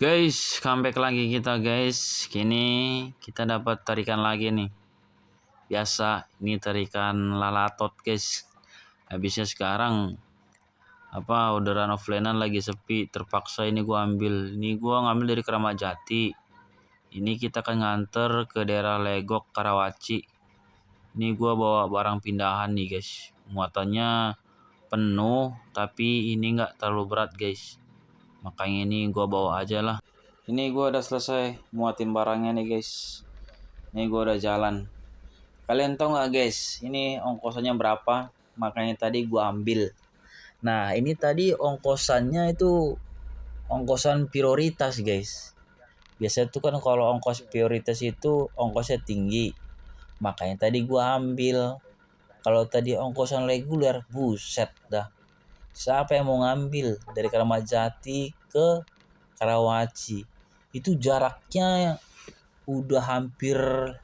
Guys, comeback lagi kita guys. Kini kita dapat tarikan lagi nih. Biasa, ini tarikan lalatot guys. Habisnya sekarang orderan offline-an lagi sepi. Terpaksa ini gua ambil. Ini gua ngambil dari Keramat Jati. Ini kita akan nganter ke daerah Legok, Karawaci. Ini gua bawa barang pindahan nih guys. Muatannya penuh, tapi ini nggak terlalu berat guys. Makanya ini gua bawa aja lah. Ini gua udah selesai muatin barangnya nih guys. Ini gua udah jalan. Kalian tahu nggak guys, ini ongkosannya berapa? Makanya tadi gua ambil. Nah, ini tadi ongkosannya itu ongkosan prioritas guys. Biasanya tuh kan kalau ongkos prioritas itu ongkosnya tinggi. Makanya tadi gua ambil. Kalau tadi ongkosan reguler, buset dah. Siapa yang mau ngambil dari Keramat Jati ke Karawaci? Itu jaraknya udah hampir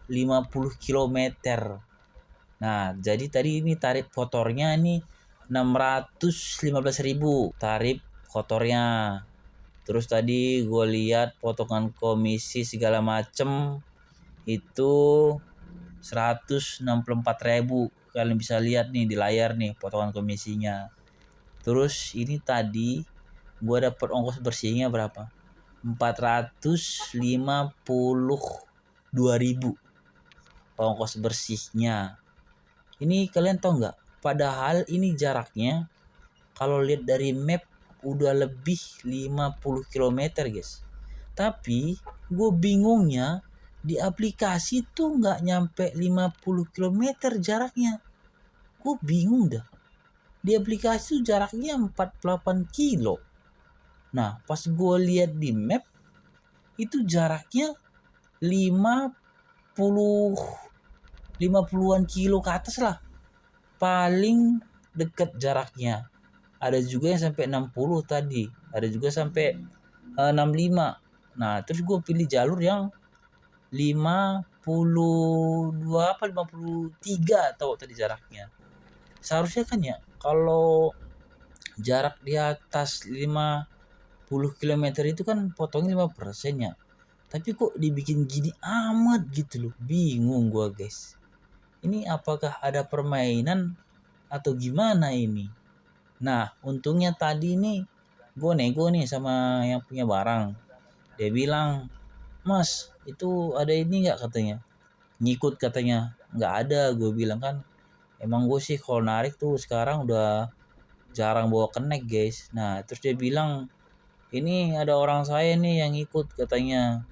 50 kilometer. Nah, jadi tadi ini tarif kotornya nih 615.000 tarif kotornya. Terus tadi gue lihat potongan komisi segala macem itu 164.000. Kalian bisa lihat nih di layar nih potongan komisinya. Terus ini tadi gue dapet ongkos bersihnya berapa? 452.000 ongkos bersihnya. Ini kalian tahu nggak? Padahal ini jaraknya kalau lihat dari map udah lebih 50 km guys. Tapi gue bingungnya di aplikasi tuh nggak nyampe 50 km jaraknya. Gue bingung dah. Di aplikasi tuh jaraknya 48 kilo. Nah, pas gue lihat di map itu jaraknya 50-an kilo ke atas lah. Paling dekat jaraknya. Ada juga yang sampai 60 tadi. Ada juga sampai 65. Nah, terus gue pilih jalur yang 52 apa 53 atau tadi jaraknya. Seharusnya kan ya kalau jarak di atas 50 km itu kan potongnya 5% ya. Tapi kok dibikin gini amat gitu loh. Bingung gua guys. Ini apakah ada permainan atau gimana ini? Nah, untungnya tadi nih gue nego nih sama yang punya barang. Dia bilang, "Mas, itu ada ini nggak?" katanya. Ngikut katanya. Nggak ada, gue bilang kan. Emang gue sih kalau narik tuh sekarang udah jarang bawa kenek guys. Nah, terus dia bilang, "Ini ada orang saya nih yang ikut," katanya.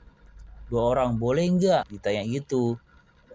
2 orang, boleh nggak? Ditanya gitu.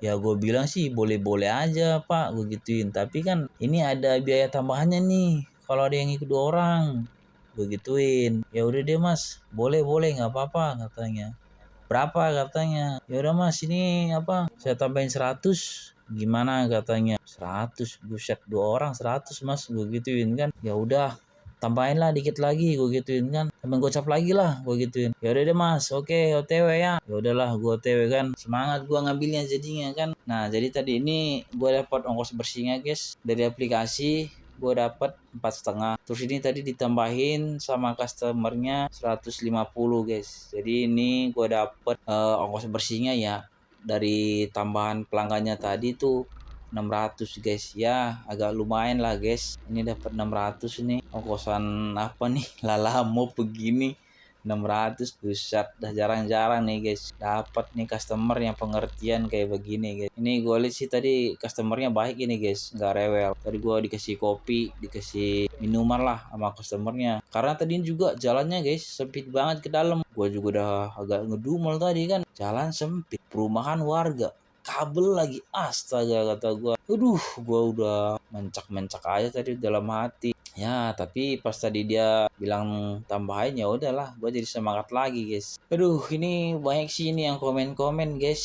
Ya gue bilang sih boleh-boleh aja pak, gue gituin. Tapi kan ini ada biaya tambahannya nih kalau ada yang ikut 2 orang. Gue gituin. Ya udah deh mas, boleh nggak apa-apa katanya. Berapa katanya? Ya udah mas, ini saya tambahin 100. Gimana katanya? 100, buset, 2 orang 100 mas, gue gituin kan. Ya udah, tambahin lah dikit lagi, gue gituin kan. Tambah gocap lagi lah, gue gituin. Ya udah deh mas, oke, OTW ya. Ya udahlah, gue OTW kan. Semangat gue ngambilnya jadinya kan. Nah, jadi tadi ini gue dapat ongkos bersihnya guys dari aplikasi. Gue dapat 4,5. Terus ini tadi ditambahin sama customernya 150 guys. Jadi ini gue dapat ongkos bersihnya ya dari tambahan pelanggannya tadi tuh 600 guys. Ya agak lumayan lah guys. Ini dapat 600 nih. Ongkosan apa nih? Lalamo begini 600, buset, dah jarang-jarang nih guys dapat nih customer yang pengertian kayak begini guys. Ini gue lihat sih tadi customernya baik ini guys, nggak rewel. Tadi gue dikasih kopi, dikasih minuman lah sama customernya. Karena tadi juga jalannya guys sempit banget ke dalam. Gue juga udah agak ngedumel tadi kan, jalan sempit, perumahan warga, kabel lagi, astaga kata gue. Aduh, gue udah mencak-mencak aja tadi dalam hati. Ya, tapi pas tadi dia bilang tambahin ya udahlah, gue jadi semangat lagi, guys. Aduh, ini banyak sih ini yang komen-komen, guys.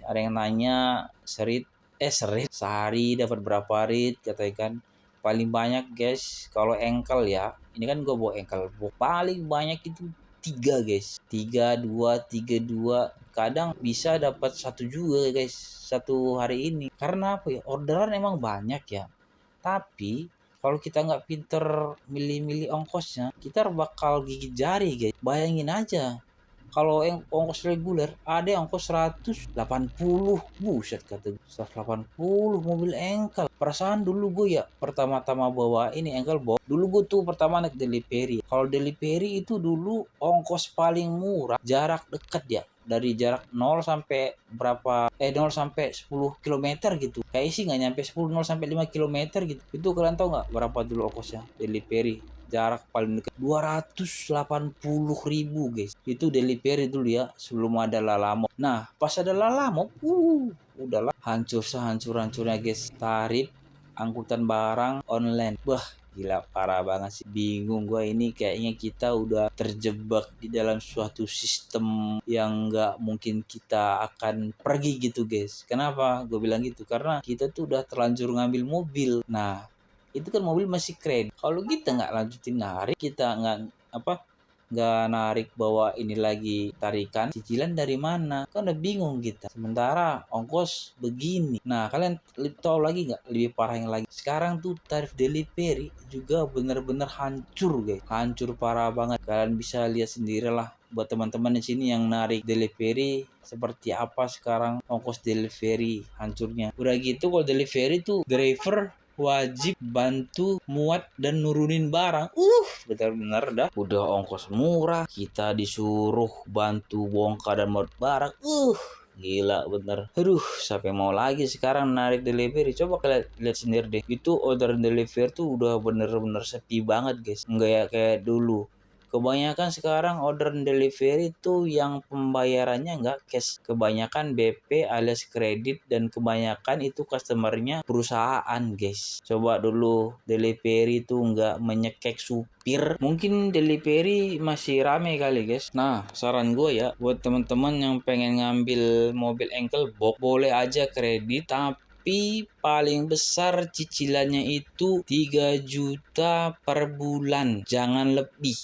Ada yang nanya, serit sehari dapat berapa rit, katanya kan. Paling banyak, guys, kalau engkel ya. Ini kan gue bawa engkel. Paling banyak itu 3 guys. 3, 2, 3, 2. Kadang bisa dapat 1 juga, guys. Satu hari ini. Karena apa ya? Orderan emang banyak ya. Tapi kalau kita nggak pinter milih-milih ongkosnya, kita bakal gigit jari guys. Bayangin aja, Kalau yang ongkos reguler ada yang ongkos 180, buset kata gue, 180 mobil engkel. Perasaan dulu gue ya pertama-tama bawa ini engkel box, dulu gue tuh pertama naik delivery. Kalau delivery itu dulu ongkos paling murah jarak dekat ya, dari jarak 0 sampai berapa 0 sampai 10 kilometer gitu. Kayak sih nggak nyampe 10, 0 sampai 5 kilometer gitu. Itu kalian tahu nggak berapa dulu ongkosnya delivery? Jarak paling dekat 280.000 guys. Itu delivery dulu ya, sebelum ada Lalamove. Nah pas ada Lalamove, udahlah hancur sehancur-hancurnya guys. Tarif angkutan barang online, wah gila parah banget sih. Bingung gue ini, kayaknya kita udah terjebak di dalam suatu sistem yang nggak mungkin kita akan pergi gitu guys. Kenapa gue bilang gitu? Karena kita tuh udah terlanjur ngambil mobil. Nah itu kan mobil masih kredit. Kalau kita nggak lanjutin narik, kita nggak narik bawa ini lagi tarikan, cicilan dari mana? Kan udah bingung kita. Sementara ongkos begini. Nah kalian tahu lagi nggak lebih parah yang lagi? Sekarang tuh tarif delivery juga bener-bener hancur guys, hancur parah banget. Kalian bisa lihat sendirilah buat teman-teman di sini yang narik delivery seperti apa sekarang ongkos delivery hancurnya. Udah gitu kalau delivery tuh driver wajib bantu muat dan nurunin barang. Benar-benar dah. Udah ongkos murah, kita disuruh bantu bongkar dan muat barang. Gila bener. Aduh, siapa yang mau lagi sekarang narik delivery? Coba kalian lihat sendiri deh. Itu order delivery tuh udah bener-bener sepi banget guys. Enggak ya kayak dulu. Kebanyakan sekarang order delivery tuh yang pembayarannya nggak cash. Kebanyakan BP alias kredit, dan kebanyakan itu customernya perusahaan guys. Coba dulu delivery tuh nggak menyekek supir. Mungkin delivery masih rame kali guys. Nah saran gue ya buat teman-teman yang pengen ngambil mobil engkel box, boleh aja kredit, tapi paling besar cicilannya itu 3 juta per bulan, jangan lebih.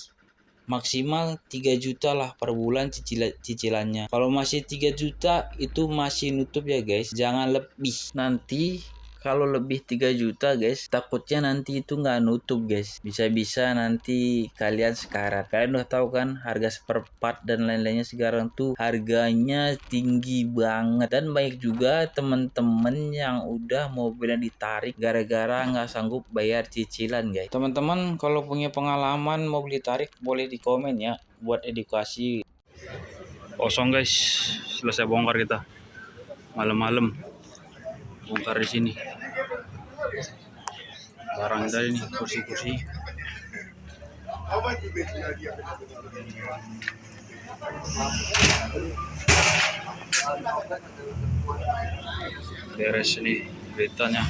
Maksimal 3 juta lah per bulan cicilannya. Kalau masih 3 juta itu masih nutup ya guys, jangan lebih. Nanti kalau lebih 3 juta guys, takutnya nanti itu nggak nutup guys. Bisa-bisa nanti kalian sekarat. Kalian udah tahu kan harga spare part dan lain-lainnya sekarang tuh harganya tinggi banget. Dan banyak juga temen-temen yang udah mobilnya ditarik gara-gara nggak sanggup bayar cicilan guys. Teman-teman kalau punya pengalaman mau beli tarik boleh di komen ya, buat edukasi. Kosong guys, selesai bongkar kita malam-malam, bongkar di sini barang tadi nih, kursi-kursi. Beres nih beritanya.